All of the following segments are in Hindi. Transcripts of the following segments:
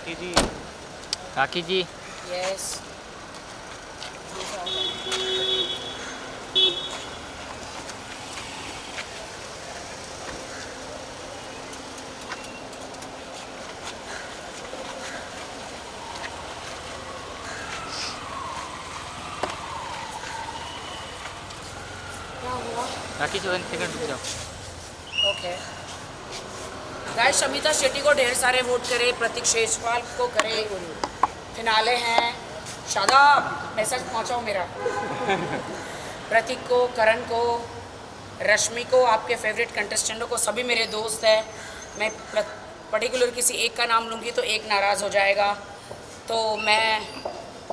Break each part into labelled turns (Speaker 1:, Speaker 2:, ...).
Speaker 1: राखी जी
Speaker 2: यस क्या हुआ?
Speaker 1: राखी जी 1 सेकंड रुक जाओ।
Speaker 2: ओके गाइस, शमिता शेट्टी को ढेर सारे वोट करे, प्रतीक शेजवाल को करे। फिनाले हैं, शादाब मैसेज पहुंचाओ मेरा। प्रतीक को, करण को, रश्मि को, आपके फेवरेट कंटेस्टेंटों को, सभी मेरे दोस्त हैं। मैं पर्टिकुलर किसी एक का नाम लूँगी तो एक नाराज़ हो जाएगा, तो मैं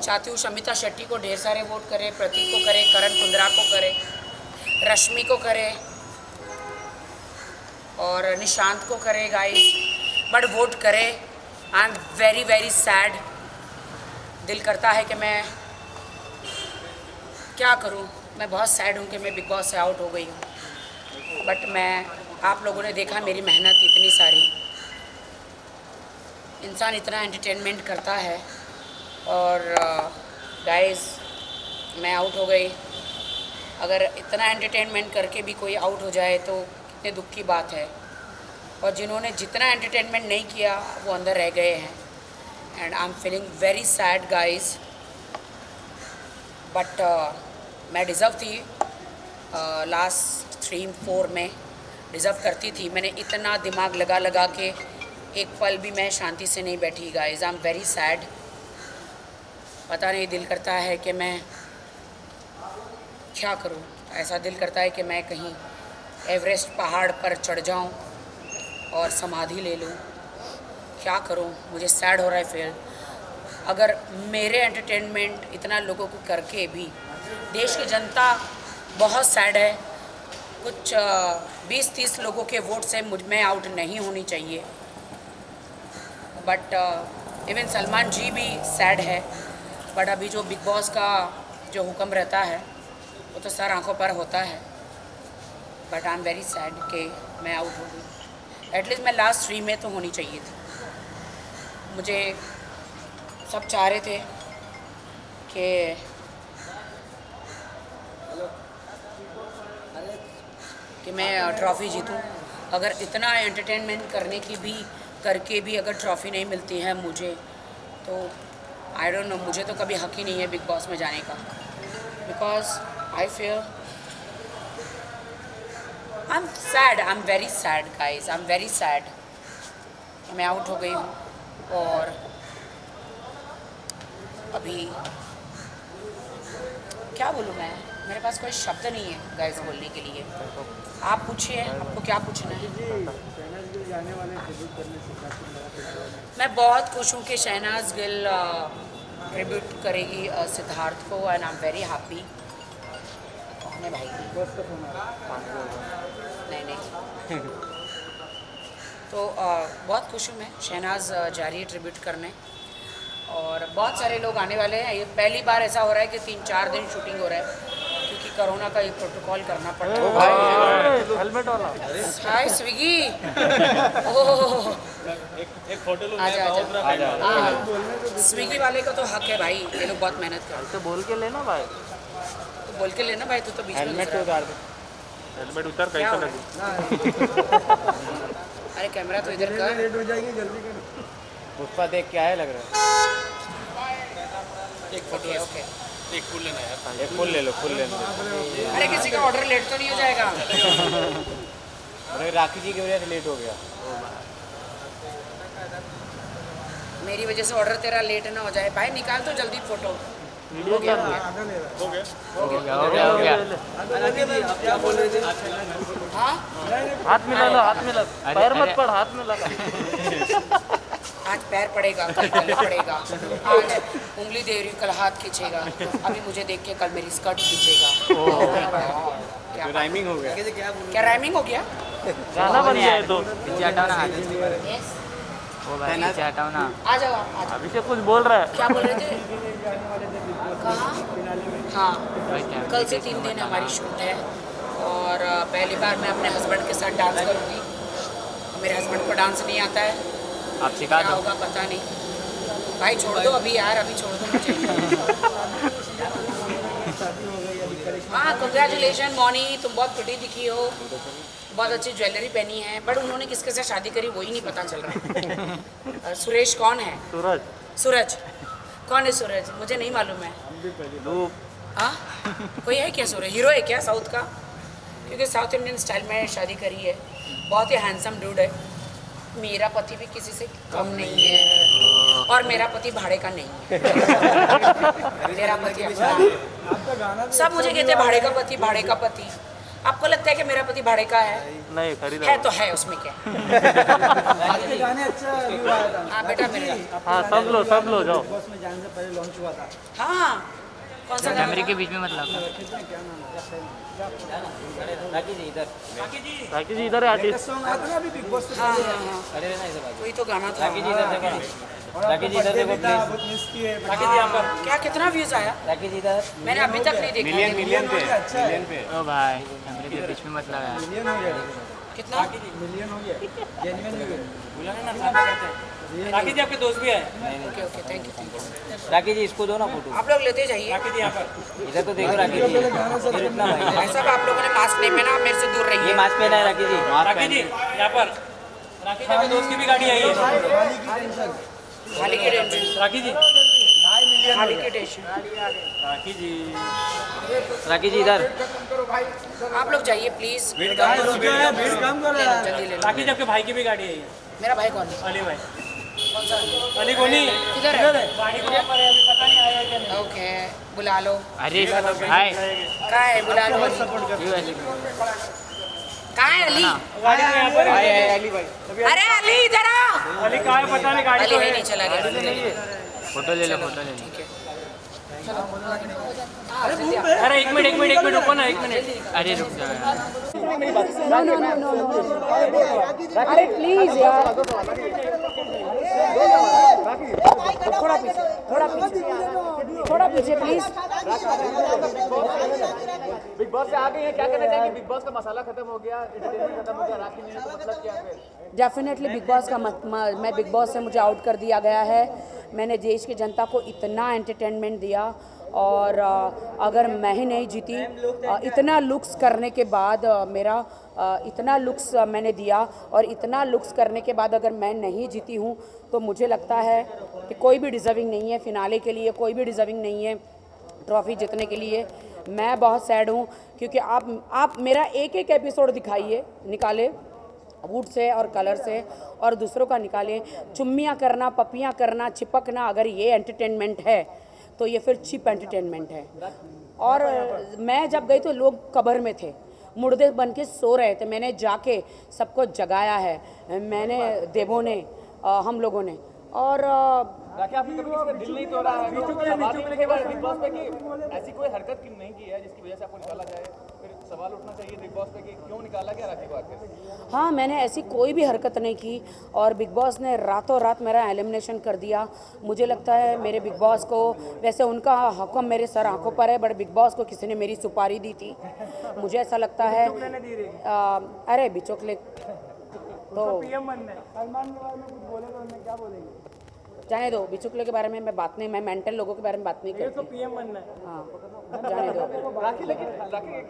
Speaker 2: चाहती हूँ शमिता शेट्टी को ढेर सारे वोट करे, प्रतीक को करे, करण कुंद्रा को करे, रश्मि को करे और निशांत को करे गाइस, बट वोट करे। I am very very sad. दिल करता है कि मैं क्या करूं, मैं बहुत सैड हूं कि मैं बिग बॉस से आउट हो गई हूं। बट मैं, आप लोगों ने देखा मेरी मेहनत इतनी सारी, इंसान इतना एंटरटेनमेंट करता है और गाइस मैं आउट हो गई। अगर इतना एंटरटेनमेंट करके भी कोई आउट हो जाए तो कितने दुख की बात है। और जिन्होंने जितना एंटरटेनमेंट नहीं किया वो अंदर रह गए हैं। And I am feeling very sad guys, but मैं डिज़र्व थी। लास्ट 3-4 में डिज़र्व करती थी। मैंने इतना दिमाग लगा लगा के एक पल भी मैं शांति से नहीं बैठी guys. I am very sad. पता नहीं, दिल करता है कि मैं क्या करूं। ऐसा दिल करता है कि मैं कहीं एवरेस्ट पहाड़ पर चढ़ जाऊं और समाधि ले लूं। क्या करूं, मुझे सैड हो रहा है फिर। अगर मेरे एंटरटेनमेंट इतना लोगों को करके भी देश की जनता बहुत सैड है। कुछ 20-30 लोगों के वोट से मुझ में आउट नहीं होनी चाहिए। बट इवन सलमान जी भी सैड है। बट अभी जो बिग बॉस का जो हुक्म रहता है वो तो सर आंखों पर होता है। But I am very sad कि मैं आउट हो गई। एटलीस्ट मैं लास्ट 3 में तो होनी चाहिए थी। मुझे सब चाह रहे थे कि मैं ट्रॉफ़ी जीतूं। अगर इतना एंटरटेनमेंट करके भी अगर ट्रॉफ़ी नहीं मिलती है मुझे, तो आई डोंट नो, मुझे तो कभी हक ही नहीं है बिग बॉस में जाने का। Because I feel I am sad, I am very sad guys, I am very sad. मैं आउट हो गई हूँ और अभी क्या बोलूँ मैं, मेरे पास कोई शब्द नहीं है गाइज बोलने के लिए। आप पूछिए, आपको क्या पूछना है। मैं बहुत खुश हूँ कि शहनाज गिल ट्रिब्यूट करेगी सिद्धार्थ को and I am very happy. कौन है भाई? नहीं तो बहुत खुश हूँ मैं। शहनाज जा रही है ट्रिब्यूट करने और बहुत सारे लोग आने वाले हैं। ये पहली बार ऐसा हो रहा है कि 3-4 दिन शूटिंग हो रहा है क्योंकि कोरोना का ये प्रोटोकॉल करना पड़ रहा है।
Speaker 3: हेलमेट वाला
Speaker 2: हाय स्विगी। ओह
Speaker 3: एक फोटो लो।
Speaker 2: आजा। स्विगी वाले को तो हक है भाई, ये लोग बहुत मेहनत करते
Speaker 3: तो बोल के लेना भाई।
Speaker 2: हैं। तो बोल के लेना भाई, तू तो बीच में
Speaker 3: हेलमेट
Speaker 2: घुस रहा
Speaker 3: उतार
Speaker 2: है।
Speaker 3: दे। हेलमेट उतार
Speaker 2: क्या
Speaker 3: कैसे
Speaker 2: हो
Speaker 3: लगी?
Speaker 2: अरे कैमरा तो इधर कर।
Speaker 4: लेट हो जाएगी, जल्दी करो।
Speaker 3: पुष्पा देख के आया लग रहा है।
Speaker 2: एक फोटो ओके।
Speaker 3: एक फुल लेना यार। एक फुल ले लो, फुल ले लो।
Speaker 2: अरे किसी का ऑर्डर लेट तो नहीं हो जाएगा?
Speaker 3: अरे राखी जी की वजह से लेट हो गया।
Speaker 2: मेरी वजह से ऑर्डर तेरा लेट ना हो जाए। भाई निकाल तो जल्दी फोटो।
Speaker 3: वीडियो क्या है?
Speaker 1: हो गया।
Speaker 4: क्या बोल रहे थे?
Speaker 2: हाँ
Speaker 3: हाथ मिला लो, हाथ मिला। पैर मत पड़, हाथ मिला।
Speaker 2: आज पैर पड़ेगा, कल पड़ेगा। आज उंगली दे रही हूँ, कल हाथ खींचेगा। अभी मुझे देख के कल मेरी स्कर्ट खींचेगा। क्या
Speaker 3: राइमिंग हो गया।
Speaker 2: क्या राइमिंग हो गया?
Speaker 3: गाना बन गया है तो।
Speaker 1: पीछे हटाओ ना हाथ से।
Speaker 2: यस,
Speaker 1: वो भाई पीछे हटाओ ना।
Speaker 2: आ जाओ आ जाओ।
Speaker 3: अभी से कुछ बोल रहा है।
Speaker 2: क्या बोल रहे थे? कहाँ? हाँ,
Speaker 1: भाई क्या?
Speaker 2: कल से 3 दिन हमारी शूट है और पहली बार मैं अपने हस्बैंड के साथ डांस करूँगी। मेरे हस्बैंड को डांस नहीं आता है।
Speaker 1: आप सिखा
Speaker 2: क्या
Speaker 1: दो।
Speaker 2: होगा पता नहीं। भाई छोड़ दो अभी यार, अभी छोड़ दो मुझे। हाँ कंग्रेचुलेशन मौनी, तुम बहुत प्रिटी दिखी हो, बहुत अच्छी ज्वेलरी पहनी है, बट उन्होंने किसके साथ शादी करी वही नहीं पता चल रहा। सुरेश कौन है?
Speaker 3: सूरज
Speaker 2: सूरज कौन है? सूरज मुझे नहीं मालूम है। हाँ कोई है क्या सूरज? हीरो है क्या साउथ का? क्योंकि साउथ इंडियन स्टाइल में शादी करी है, बहुत ही हैंडसम डूड है। मेरा पति भी किसी से कम नहीं है और मेरा पति भाड़े का नहीं है। मेरा पति अपना, सब मुझे कहते हैं भाड़े का पति, भाड़े का पति। आपको लगता है कि मेरा पति भाड़े का है?
Speaker 3: नहीं खरीदा
Speaker 2: है तो है, उसमें क्या?
Speaker 4: गाने अच्छा व्यू आया था।
Speaker 2: हाँ बेटा मेरे,
Speaker 3: हाँ सब लो जाओ।
Speaker 4: बॉस में जाने से पहले लॉन्च हुआ था।
Speaker 2: हाँ कौन सा गाना?
Speaker 1: कैमरे के बीच में मत लाओ।
Speaker 3: राखी जी इधर है आर्टिस्ट।
Speaker 4: सॉन्ग आया था ना अभी बिग बॉस पे।
Speaker 2: हाँ हाँ हाँ कोई तो गाना था।
Speaker 4: राखी जी इधर देखो प्लीज। बहुत मिस किए।
Speaker 2: राखी जी यहाँ पर क्या कितना व्यूज आया?
Speaker 3: राखी जी इधर।
Speaker 2: मैंने अभी तक नहीं देखा।
Speaker 4: मिलियन पे अच्छा है।
Speaker 1: ओ भाई कैमरे के बीच में मत लगा।
Speaker 4: मिलियन हो गया।
Speaker 2: कितना?
Speaker 4: मिलियन हो गया। जेन्युइन हो गया।
Speaker 3: राखी जी आपके दोस्त भी है।
Speaker 2: Okay okay thank you.
Speaker 3: Rakhi ji इसको दो ना फोटो।
Speaker 2: आप लोग लेते जाइए।
Speaker 3: राखी जी यहाँ पर इधर तो देखो राखी जी। ये रुकना भाई।
Speaker 2: भाई साहब आप लोगों ने मास्क नहीं पहना, आप मेरे से दूर
Speaker 3: ये
Speaker 2: रहिए।
Speaker 3: मास्क पहना है राखी जी। राखी जी यहाँ पर। राखी जी आपके दोस्त की भी गाड़ी आई है।
Speaker 4: खाली की टेंशन।
Speaker 2: खाली की टेंशन,
Speaker 3: राखी जी।
Speaker 4: 2.5 मिलियन
Speaker 2: खाली की टेंशन।
Speaker 3: राखी जी। राखी जी इधर।
Speaker 2: आप लोग जाइए प्लीज,
Speaker 4: भीड़ कम कर रहा है।
Speaker 2: जल्दी ले लो।
Speaker 3: राखी जी आपके भाई की भी गाड़ी आई है।
Speaker 2: मेरा भाई कौन है?
Speaker 3: अली भाई।
Speaker 2: कौन सा?
Speaker 3: अली गोनी
Speaker 2: किधर है?
Speaker 3: गाड़ी को पर है, अभी पता नहीं आया क्या नहीं।
Speaker 2: ओके बुला लो।
Speaker 1: अरे हाय
Speaker 2: कहाँ है? बुला लो।
Speaker 1: यूएसए
Speaker 2: कहाँ है अली?
Speaker 3: गाड़ी तो यहाँ पर है।
Speaker 4: अली भाई।
Speaker 2: अरे अली इधर आ।
Speaker 3: अली कहाँ है पता नहीं, गाड़ी
Speaker 2: अली
Speaker 3: तो
Speaker 2: है
Speaker 3: है।
Speaker 2: नहीं, चला गया।
Speaker 1: फोटो ले लो, फोटो ले लो।
Speaker 2: ठीक है चलो। हाँ, जल्दी आओ।
Speaker 3: अरे एक मिनट रुको ना, 1 मिनट।
Speaker 1: अरे रुक जाओ यार।
Speaker 2: अरे प्लीज यार, थोड़ा पीछे, थोड़ा पीछे प्लीज।
Speaker 4: बिग बॉस से आ गई है, क्या कहना चाहेंगे? बिग बॉस का मसाला खत्म हो गया, एंटरटेनमेंट खत्म हो गया, राखी नहीं है तो मतलब क्या फिर?
Speaker 2: डेफिनेटली बिग बॉस का मैं बिग बॉस से मुझे आउट कर दिया गया है। मैंने देश की जनता को इतना एंटरटेनमेंट दिया और अगर मैं ही नहीं जीती, इतना लुक्स करने के बाद इतना लुक्स मैंने दिया और इतना लुक्स करने के बाद अगर मैं नहीं जीती हूँ तो मुझे लगता है कि कोई भी डिज़र्विंग नहीं है फिनाले के लिए, कोई भी डिज़र्विंग नहीं है ट्रॉफ़ी जीतने के लिए। मैं बहुत सैड हूँ क्योंकि आप मेरा एक एपिसोड दिखाइए, निकाले वुड से और कलर से और दूसरों का निकालें। चुम्मियाँ करना, पपियाँ करना, चिपकना, अगर ये एंटरटेनमेंट है तो ये फिर चीप एंटरटेनमेंट है। और मैं जब गई तो लोग कब्र में थे, मुर्दे बन के सो रहे थे, मैंने जाके सबको जगाया है, मैंने देवों ने, हम लोगों ने। और
Speaker 4: राखी आपने कभी किसी का दिल नहीं तोड़ा है? सवाल उठने के बाद बिग बॉस पे कि ऐसी कोई हरकत नहीं की है जिसकी वजह से आपको निकाला जाए, फिर सवाल उठना चाहिए बिग बॉस पे कि क्यों निकाला गया राखी को आखिर?
Speaker 2: हाँ, मैंने ऐसी कोई भी हरकत नहीं की और बिग बॉस ने रातों रात मेरा एलिमिनेशन कर दिया। मुझे लगता है मेरे बिग बॉस को, वैसे उनका हुक्म मेरे सर आंखों पर है, बट बिग बॉस को किसी ने मेरी सुपारी दी थी। मुझे ऐसा लगता है अरे बिचौकले तो जाने दो, बिचुकले के बारे में मैं बात नहीं, मैं मेंटल लोगों के बारे में बात नहीं करती। तो पीएम बनना है। हाँ जाने दो।
Speaker 4: राखी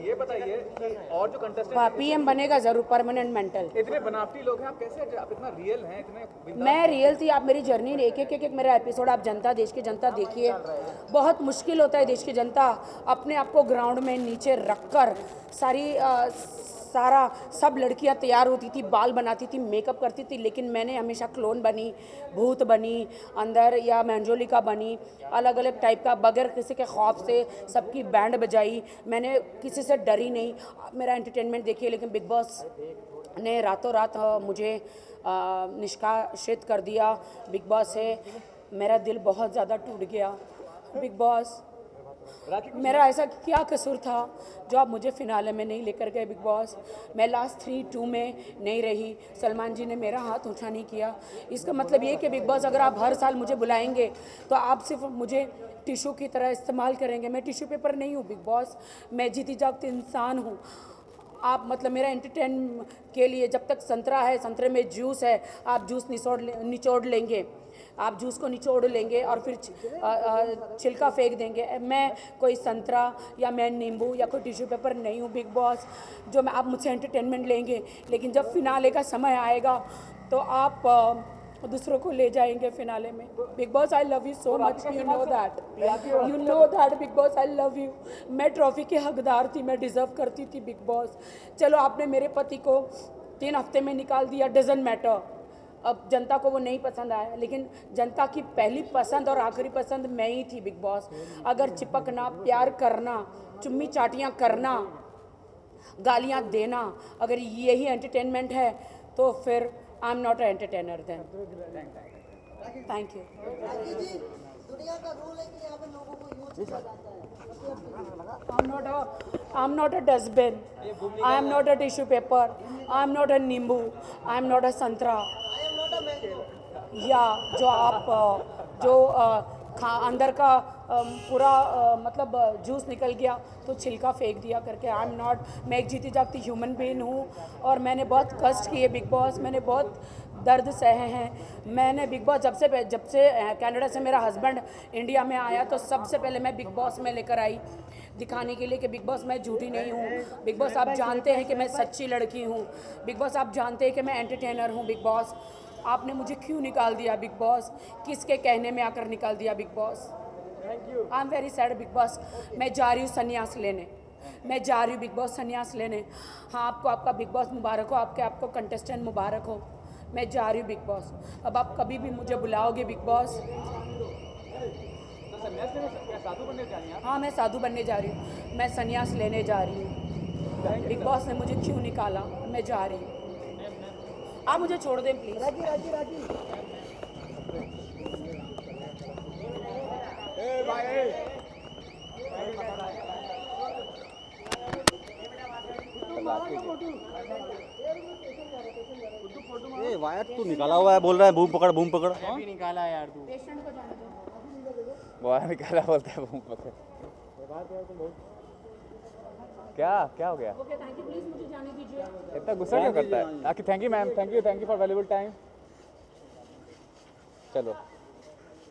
Speaker 4: ये बताइए कि और जो कंटेस्टेंट
Speaker 2: पीएम बनेगा जरूर, परमानेंट मेंटल।
Speaker 4: इतने बनावटी लोग हैं, आप कैसे, आप इतना रियल हैं, इतने
Speaker 2: मैं रियल थी। आप मेरी जर्नी एक मेरा एपिसोड आप जनता, देश की जनता देखिए। बहुत मुश्किल होता है देश की जनता अपने आप को ग्राउंड में नीचे रख कर सब लड़कियां तैयार होती थी, बाल बनाती थी, मेकअप करती थी, लेकिन मैंने हमेशा क्लोन बनी, भूत बनी अंदर या मंजोलिका बनी, अलग अलग टाइप का, बगैर किसी के खौफ से सबकी बैंड बजाई। मैंने किसी से डरी नहीं। मेरा एंटरटेनमेंट देखिए। लेकिन बिग बॉस ने रातों रात मुझे निष्कासित कर दिया। बिग बॉस से मेरा दिल बहुत ज़्यादा टूट गया। बिग बॉस, मेरा ऐसा क्या कसूर था जो आप मुझे फिनाले में नहीं लेकर गए? बिग बॉस, मैं लास्ट 3-2 में नहीं रही, सलमान जी ने मेरा हाथ ऊंचा नहीं किया। इसका मतलब ये कि बिग बॉस अगर आप हर साल मुझे बुलाएंगे तो आप सिर्फ मुझे टिश्यू की तरह इस्तेमाल करेंगे। मैं टिश्यू पेपर नहीं हूँ बिग बॉस, मैं जीती जागती इंसान हूँ। आप मतलब मेरा एंटरटेन के लिए, जब तक संतरा है, संतरे में जूस है, आप जूस निचोड़ लेंगे। आप जूस को निचोड़ लेंगे और फिर छिलका फेंक देंगे। मैं कोई संतरा या मैं नींबू या कोई टिश्यू पेपर नहीं हूँ बिग बॉस, जो मैं आप मुझसे एंटरटेनमेंट लेंगे, लेकिन जब फिनाले का समय आएगा तो आप दूसरों को ले जाएंगे फिनाले में। Big boss I love you so much, you know that big boss I love you. मैं ट्रॉफी की हकदार थी, मैं डिज़र्व करती थी बिग बॉस। चलो आपने मेरे पति को 3 हफ्ते में निकाल दिया, डजंट मैटर। अब जनता को वो नहीं पसंद आया, लेकिन जनता की पहली पसंद और आखिरी पसंद मैं ही थी बिग बॉस। अगर चिपकना, प्यार करना, चुम्मी चाटियाँ करना, गालियाँ देना, अगर यही एंटरटेनमेंट है तो फिर I am not a entertainer then. Thank you.
Speaker 5: दुनिया का रूल है कि यहाँ पे लोगों को यूज किया जाता है।
Speaker 2: I'm not a dustbin. I am not a tissue paper. I am not a नींबू. I am not a संतरा. या जो आप अंदर का पूरा मतलब जूस निकल गया तो छिलका फेंक दिया करके। आई एम नॉट, मैं एक जीती जागती ह्यूमन बीइंग हूँ और मैंने बहुत कष्ट किए बिग बॉस, मैंने बहुत दर्द सहे हैं। मैंने बिग बॉस जब से कनाडा से मेरा हस्बैंड इंडिया में आया तो सबसे पहले मैं बिग बॉस में लेकर आई दिखाने के लिए कि बिग बॉस मैं झूठी नहीं हूँ। बिग बॉस आप जानते हैं कि मैं सच्ची लड़की हूँ। बिग बॉस आप जानते हैं कि मैं एंटरटेनर हूँ। बिग बॉस आपने मुझे क्यों निकाल दिया बिग बॉस, किसके कहने में आकर निकाल दिया big boss. I am very sad big boss. मैं जा रही हूँ संन्यास लेने, मैं जा रही हूँ बिग बॉस संन्यास लेने। हाँ, आपको आपका बिग बॉस मुबारक हो, आपको कंटेस्टेंट मुबारक हो। मैं जा रही हूँ बिग बॉस। अब आप कभी भी मुझे बुलाओगे बिग बॉस।
Speaker 4: साधु बनने जा रही हैं?
Speaker 2: हाँ, मैं साधु बनने जा रही हूँ, मैं संन्यास लेने जा रही हूँ। बिग बॉस ने मुझे क्यों निकाला, मैं जा रही हूँ। आप मुझे छोड़ दें प्लीज़।
Speaker 5: राजी
Speaker 6: ए वायर तू निकाला हुआ है, बोल रहा है बूम पकड़ बूम पकड़।
Speaker 1: भी निकाला यार तू।
Speaker 2: पेशेंट को जाने दो।
Speaker 4: वो निकाला बोलता है बूम पकड़। क्या हो गया?
Speaker 2: ओके, थैंक यू, प्लीज़ मुझे जाने दीजिए।
Speaker 4: इतना गुस्सा क्यों करता है? Thank you ma'am, thank you for valuable time. चलो।